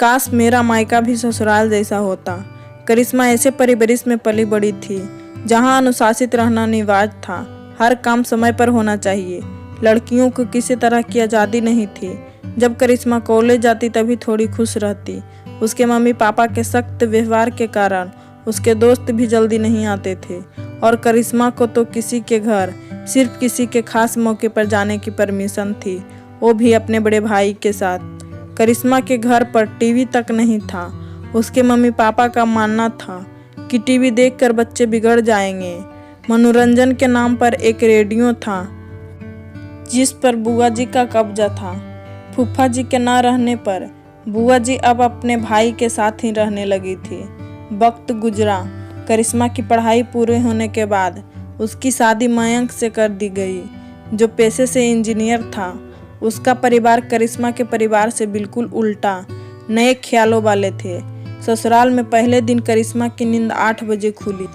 काश मेरा मायका भी ससुराल जैसा होता। करिश्मा ऐसे परिवेश में पली बड़ी थी जहां अनुशासित रहना अनिवार्य था। हर काम समय पर होना चाहिए। लड़कियों को किसी तरह की आज़ादी नहीं थी। जब करिश्मा कॉलेज जाती तभी थोड़ी खुश रहती। उसके मम्मी पापा के सख्त व्यवहार के कारण उसके दोस्त भी जल्दी नहीं आते थे और करिश्मा को तो किसी के घर सिर्फ किसी के खास मौके पर जाने की परमिशन थी, वो भी अपने बड़े भाई के साथ। करिश्मा के घर पर टीवी तक नहीं था। उसके मम्मी पापा का मानना था कि टीवी देखकर बच्चे बिगड़ जाएंगे। मनोरंजन के नाम पर एक रेडियो था जिस पर बुआ जी का कब्जा था। फूफा जी के ना रहने पर बुआ जी अब अपने भाई के साथ ही रहने लगी थी। वक्त गुजरा। करिश्मा की पढ़ाई पूरे होने के बाद उसकी शादी मयंक से कर दी गई, जो पेशे से इंजीनियर था। उसका परिवार करिश्मा के परिवार से बिल्कुल उल्टा, नए ख्यालों वाले थे। ससुराल में पहले दिन करिश्मा की नींद 8 बजे खुली,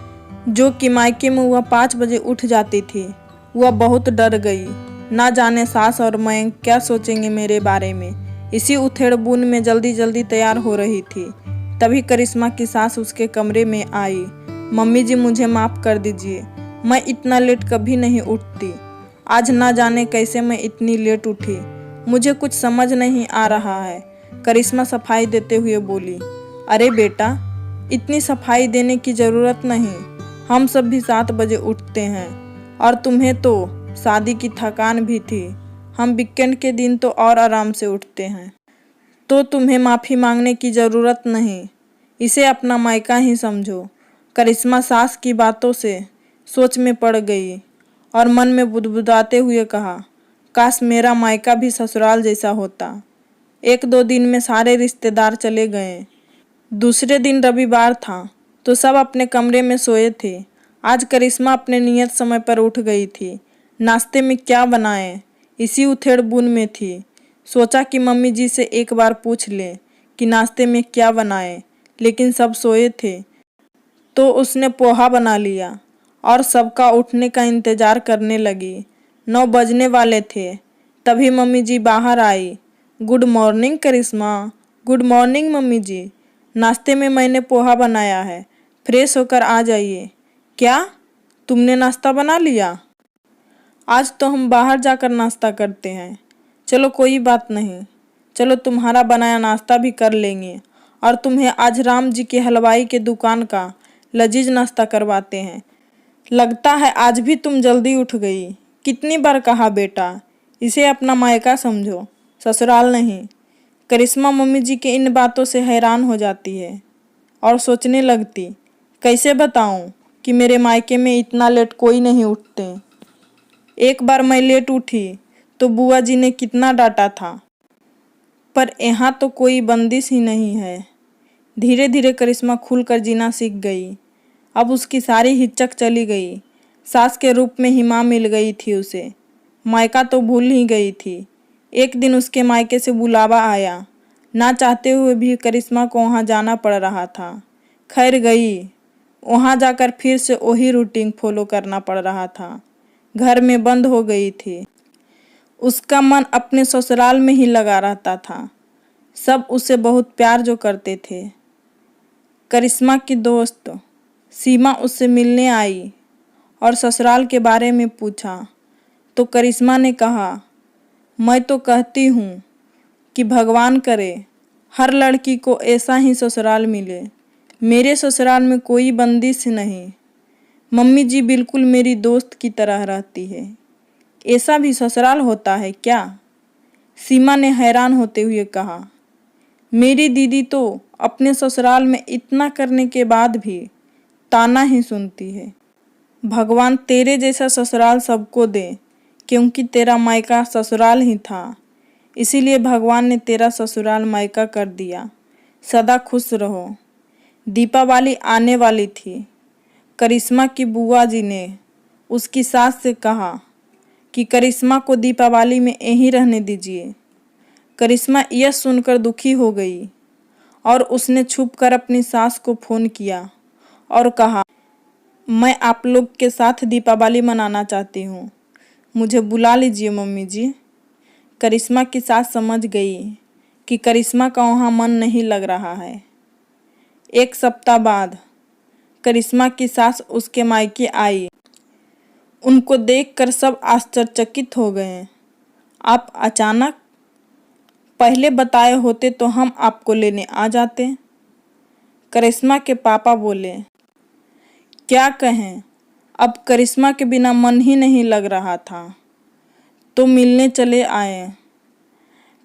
जो कि मायके में वह 5 बजे उठ जाती थी। वह बहुत डर गई। ना जाने सास और मयंक क्या सोचेंगे मेरे बारे में। इसी उथेड़-बुन में जल्दी जल्दी तैयार हो रही थी। तभी करिश्मा की सास उसके कमरे में आई। मम्मी जी, मुझे माफ़ कर दीजिए, मैं इतना लेट कभी नहीं उठती। आज ना जाने कैसे मैं इतनी लेट उठी, मुझे कुछ समझ नहीं आ रहा है। करिश्मा सफाई देते हुए बोली। अरे बेटा, इतनी सफाई देने की ज़रूरत नहीं, हम सब भी 7 बजे उठते हैं और तुम्हें तो शादी की थकान भी थी। हम वीकेंड के दिन तो और आराम से उठते हैं, तो तुम्हें माफ़ी मांगने की ज़रूरत नहीं। इसे अपना मायका ही समझो। करिश्मा सास की बातों से सोच में पड़ गई और मन में बुदबुदाते हुए कहा, काश मेरा मायका भी ससुराल जैसा होता। 1-2 दिन में सारे रिश्तेदार चले गए। दूसरे दिन रविवार था तो सब अपने कमरे में सोए थे। आज करिश्मा अपने नियत समय पर उठ गई थी। नाश्ते में क्या बनाएं, इसी उथेड़-बुन में थी। सोचा कि मम्मी जी से एक बार पूछ ले कि नाश्ते में क्या बनाएं, लेकिन सब सोए थे तो उसने पोहा बना लिया और सबका उठने का इंतजार करने लगी। 9 बजने वाले थे तभी मम्मी जी बाहर आई। गुड मॉर्निंग करिश्मा। गुड मॉर्निंग मम्मी जी। नाश्ते में मैंने पोहा बनाया है, फ्रेश होकर आ जाइए। क्या, तुमने नाश्ता बना लिया? आज तो हम बाहर जाकर नाश्ता करते हैं। चलो कोई बात नहीं, चलो तुम्हारा बनाया नाश्ता भी कर लेंगे और तुम्हें आज राम जी के हलवाई के दुकान का लजीज नाश्ता करवाते हैं। लगता है आज भी तुम जल्दी उठ गई। कितनी बार कहा बेटा, इसे अपना मायका समझो, ससुराल नहीं। करिश्मा मम्मी जी के इन बातों से हैरान हो जाती है और सोचने लगती, कैसे बताऊं कि मेरे मायके में इतना लेट कोई नहीं उठते। एक बार मैं लेट उठी तो बुआ जी ने कितना डांटा था, पर यहाँ तो कोई बंदिश ही नहीं है। धीरे धीरे करिश्मा खुलकर जीना सीख गई। अब उसकी सारी हिचक चली गई। सास के रूप में ही माँ मिल गई थी उसे। मायका तो भूल ही गई थी। एक दिन उसके मायके से बुलावा आया। ना चाहते हुए भी करिश्मा को वहाँ जाना पड़ रहा था। खैर गई। वहाँ जाकर फिर से वही रूटीन फॉलो करना पड़ रहा था। घर में बंद हो गई थी। उसका मन अपने ससुराल में ही लगा रहता था। सब उसे बहुत प्यार जो करते थे। करिश्मा की दोस्त सीमा उससे मिलने आई और ससुराल के बारे में पूछा तो करिश्मा ने कहा, मैं तो कहती हूँ कि भगवान करे हर लड़की को ऐसा ही ससुराल मिले। मेरे ससुराल में कोई बंदिश नहीं। मम्मी जी बिल्कुल मेरी दोस्त की तरह रहती है। ऐसा भी ससुराल होता है क्या? सीमा ने हैरान होते हुए कहा। मेरी दीदी तो अपने ससुराल में इतना करने के बाद भी ताना ही सुनती है। भगवान तेरे जैसा ससुराल सबको दे, क्योंकि तेरा मायका ससुराल ही था, इसीलिए भगवान ने तेरा ससुराल मायका कर दिया। सदा खुश रहो। दीपावली आने वाली थी। करिश्मा की बुआ जी ने उसकी सास से कहा कि करिश्मा को दीपावली में यहीं रहने दीजिए। करिश्मा यह सुनकर दुखी हो गई और उसने छुपकर अपनी सास को फ़ोन किया और कहा, मैं आप लोग के साथ दीपावली मनाना चाहती हूँ, मुझे बुला लीजिए मम्मी जी। करिश्मा की सास समझ गई कि करिश्मा का वहाँ मन नहीं लग रहा है। एक सप्ताह बाद करिश्मा की सास उसके मायके आई। उनको देखकर सब आश्चर्यचकित हो गए। आप अचानक? पहले बताए होते तो हम आपको लेने आ जाते। करिश्मा के पापा बोले। क्या कहें, अब करिश्मा के बिना मन ही नहीं लग रहा था, तो मिलने चले आए।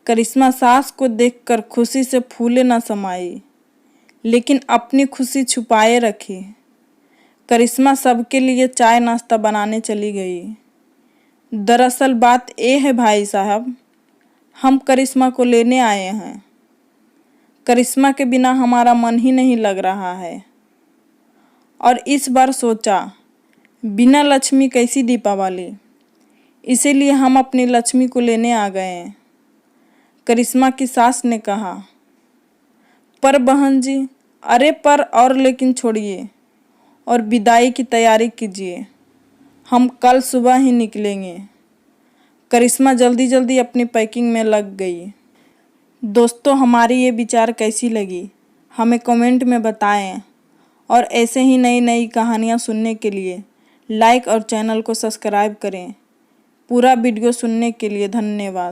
करिश्मा सास को देखकर खुशी से फूले न समाई, लेकिन अपनी खुशी छुपाए रखी। करिश्मा सबके लिए चाय नाश्ता बनाने चली गई। दरअसल बात ये है भाई साहब, हम करिश्मा को लेने आए हैं। करिश्मा के बिना हमारा मन ही नहीं लग रहा है, और इस बार सोचा बिना लक्ष्मी कैसी दीपावली, इसीलिए हम अपनी लक्ष्मी को लेने आ गए हैं। करिश्मा की सास ने कहा। पर बहन जी, अरे पर और लेकिन छोड़िए और विदाई की तैयारी कीजिए, हम कल सुबह ही निकलेंगे। करिश्मा जल्दी जल्दी अपनी पैकिंग में लग गई। दोस्तों, हमारी ये विचार कैसी लगी हमें कमेंट में बताएं, और ऐसे ही नई नई कहानियाँ सुनने के लिए लाइक और चैनल को सब्सक्राइब करें। पूरा वीडियो सुनने के लिए धन्यवाद।